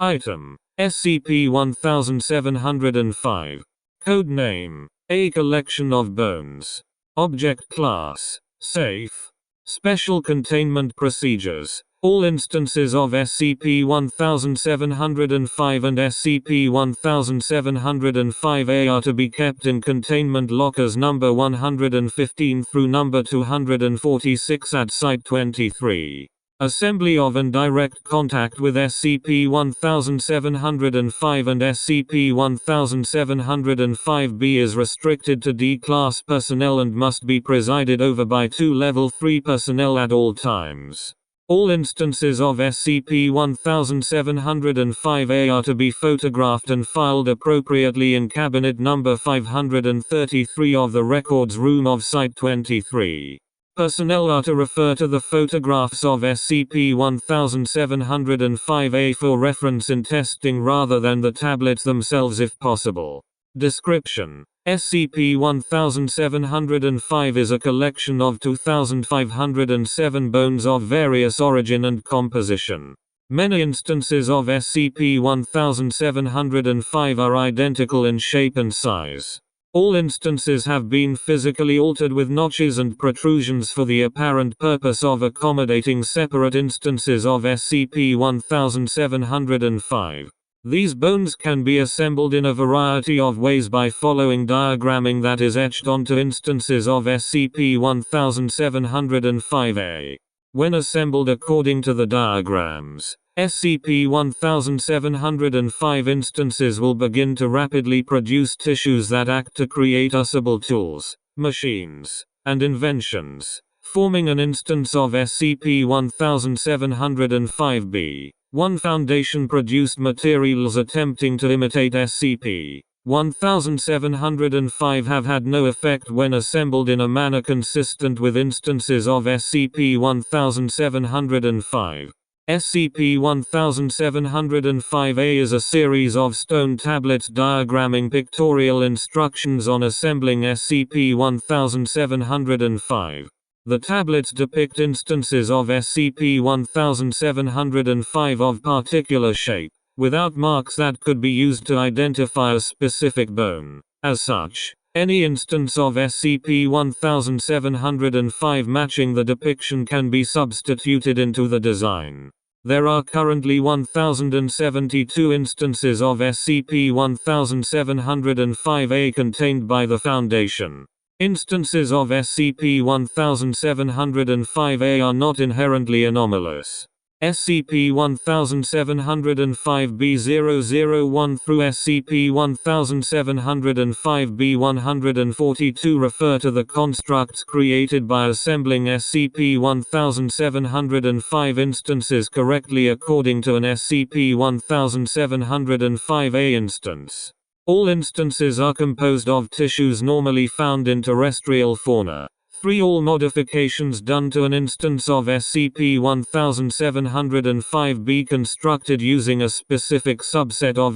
Item: SCP-1705. Codename: A collection of bones. Object Class: Safe. Special Containment Procedures: all instances of SCP-1705 and SCP-1705-A are to be kept in containment lockers number 115 through number 246 at Site-23. Assembly of and direct contact with SCP-1705 and SCP-1705-B is restricted to D-Class personnel and must be presided over by 2 Level 3 personnel at all times. All instances of SCP-1705-A are to be photographed and filed appropriately in Cabinet number 533 of the Records Room of Site-23. Personnel are to refer to the photographs of SCP-1705-A for reference in testing rather than the tablets themselves if possible. Description: SCP-1705 is a collection of 2,507 bones of various origin and composition. Many instances of SCP-1705 are identical in shape and size. All instances have been physically altered with notches and protrusions for the apparent purpose of accommodating separate instances of SCP-1705. These bones can be assembled in a variety of ways by following diagramming that is etched onto instances of SCP-1705-A. When assembled according to the diagrams, SCP-1705 instances will begin to rapidly produce tissues that act to create usable tools, machines, and inventions, forming an instance of SCP-1705-B. One Foundation produced materials attempting to imitate SCP-1705 have had no effect when assembled in a manner consistent with instances of SCP-1705. SCP-1705-A is a series of stone tablets diagramming pictorial instructions on assembling SCP-1705. The tablets depict instances of SCP-1705 of particular shape, without marks that could be used to identify a specific bone. As such, any instance of SCP-1705 matching the depiction can be substituted into the design. There are currently 1,072 instances of SCP-1705-A contained by the Foundation. Instances of SCP-1705-A are not inherently anomalous. SCP-1705-B001 through SCP-1705-B142 refer to the constructs created by assembling SCP-1705 instances correctly according to an SCP-1705-A instance. All instances are composed of tissues normally found in terrestrial fauna. 3. All modifications done to an instance of SCP-1705-B constructed using a specific subset of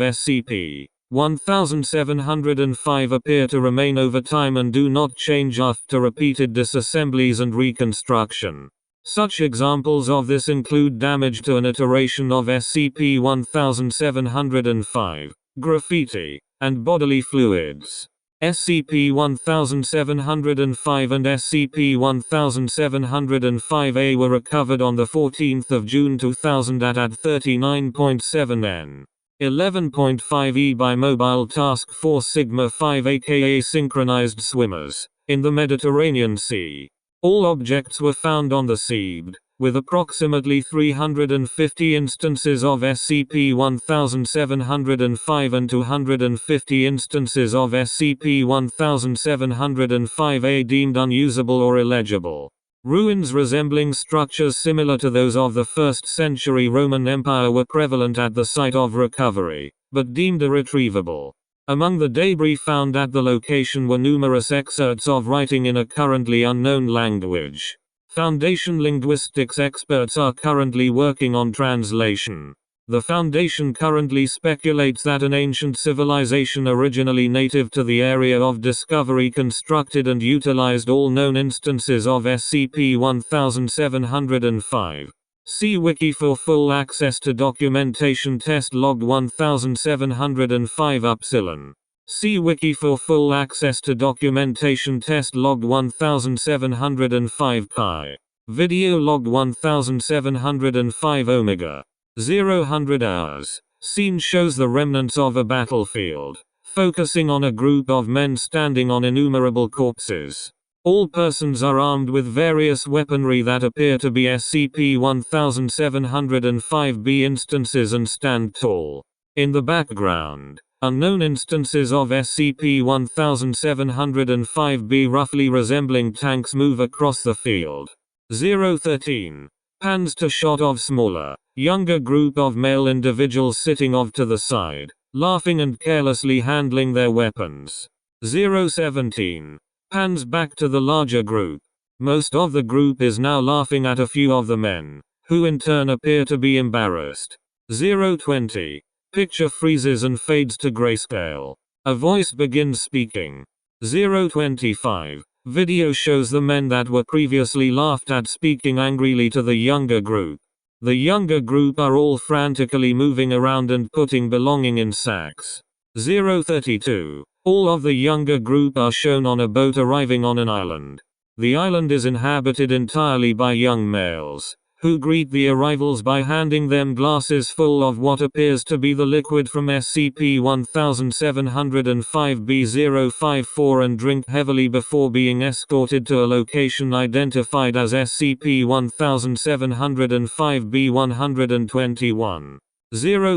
SCP-1705 appear to remain over time and do not change after repeated disassemblies and reconstruction. Such examples of this include damage to an iteration of SCP-1705, graffiti, and bodily fluids. SCP-1705 and SCP-1705-A were recovered on 14 June 2000 at 39.7 N. 11.5 E by Mobile Task Force Sigma-5 aka Synchronized Swimmers, in the Mediterranean Sea. All objects were found on the seabed, with approximately 350 instances of SCP-1705 and 250 instances of SCP-1705-A deemed unusable or illegible. Ruins resembling structures similar to those of the 1st century Roman Empire were prevalent at the site of recovery, but deemed irretrievable. Among the debris found at the location were numerous excerpts of writing in a currently unknown language. Foundation linguistics experts are currently working on translation. The Foundation currently speculates that an ancient civilization originally native to the area of discovery constructed and utilized all known instances of SCP-1705. See Wiki for full access to documentation. Test log 1705 Upsilon. See Wiki for full access to documentation. Test log 1705 Pi. Video log 1705 Omega. 0 hours. Scene shows the remnants of a battlefield, focusing on a group of men standing on innumerable corpses. All persons are armed with various weaponry that appear to be SCP-1705-B instances and stand tall. In the background, unknown instances of SCP-1705-B roughly resembling tanks move across the field. 013. Pans to shot of smaller, younger group of male individuals sitting off to the side, laughing and carelessly handling their weapons. 017. Pans back to the larger group. Most of the group is now laughing at a few of the men, who in turn appear to be embarrassed. 020. Picture freezes and fades to grayscale. A voice begins speaking. 025. Video shows the men that were previously laughed at speaking angrily to the younger group. The younger group are all frantically moving around and putting belonging in sacks. 032. All of the younger group are shown on a boat arriving on an island. The island is inhabited entirely by young males, who greet the arrivals by handing them glasses full of what appears to be the liquid from SCP-1705-B054 and drink heavily before being escorted to a location identified as SCP-1705-B121.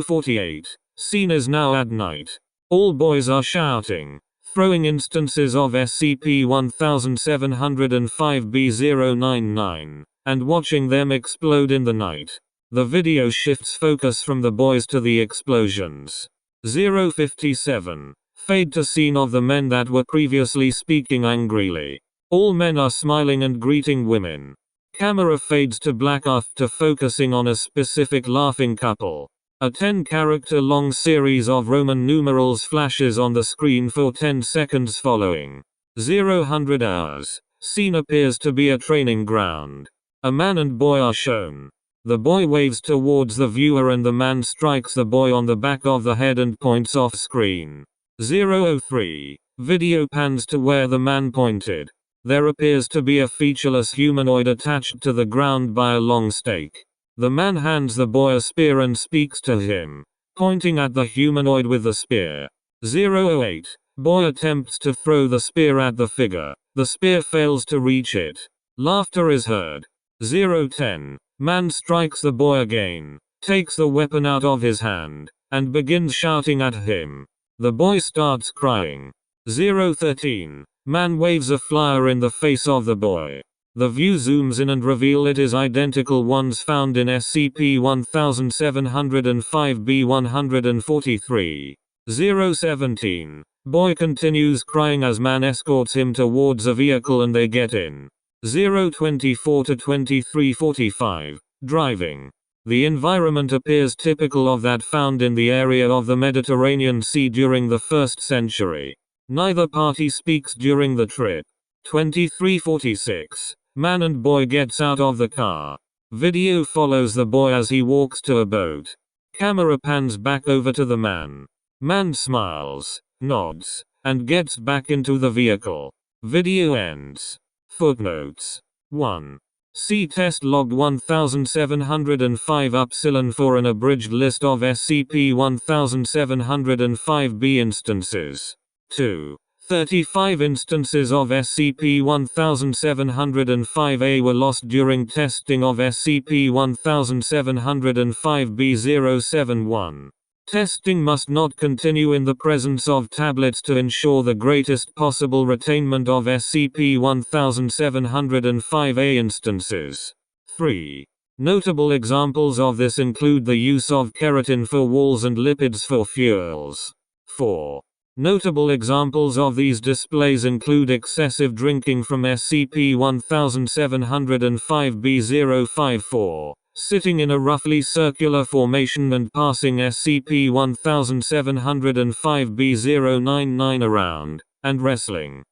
048. Scene is now at night. All boys are shouting, throwing instances of SCP-1705-B099, and watching them explode in the night. The video shifts focus from the boys to the explosions. 057. Fade to scene of the men that were previously speaking angrily. All men are smiling and greeting women. Camera fades to black after focusing on a specific laughing couple. A 10-character long series of Roman numerals flashes on the screen for 10 seconds following. 0 hours. Scene appears to be a training ground. A man and boy are shown. The boy waves towards the viewer and the man strikes the boy on the back of the head and points off screen. 003. Video pans to where the man pointed. There appears to be a featureless humanoid attached to the ground by a long stake. The man hands the boy a spear and speaks to him, pointing at the humanoid with the spear. 008. Boy attempts to throw the spear at the figure. The spear fails to reach it. Laughter is heard. 010. Man strikes the boy again, takes the weapon out of his hand, and begins shouting at him. The boy starts crying. 013. Man waves a flyer in the face of the boy. The view zooms in and reveal it is identical ones found in SCP-1705-B143. 017. Boy continues crying as man escorts him towards a vehicle and they get in. 024 to 2345. Driving. The environment appears typical of that found in the area of the Mediterranean Sea during the 1st century. Neither party speaks during the trip. 2346. Man and boy gets out of the car. Video follows the boy as he walks to a boat. Camera pans back over to the man. Man smiles, nods, and gets back into the vehicle. Video ends. Footnotes. 1. See test log 1705 Upsilon for an abridged list of SCP-1705-B instances. 2. 35 instances of SCP-1705-A were lost during testing of SCP-1705-B071. Testing must not continue in the presence of tablets to ensure the greatest possible retainment of SCP-1705-A instances. 3. Notable examples of this include the use of keratin for walls and lipids for fuels. 4. Notable examples of these displays include excessive drinking from SCP-1705-B054, sitting in a roughly circular formation and passing SCP-1705-B099 around, and wrestling.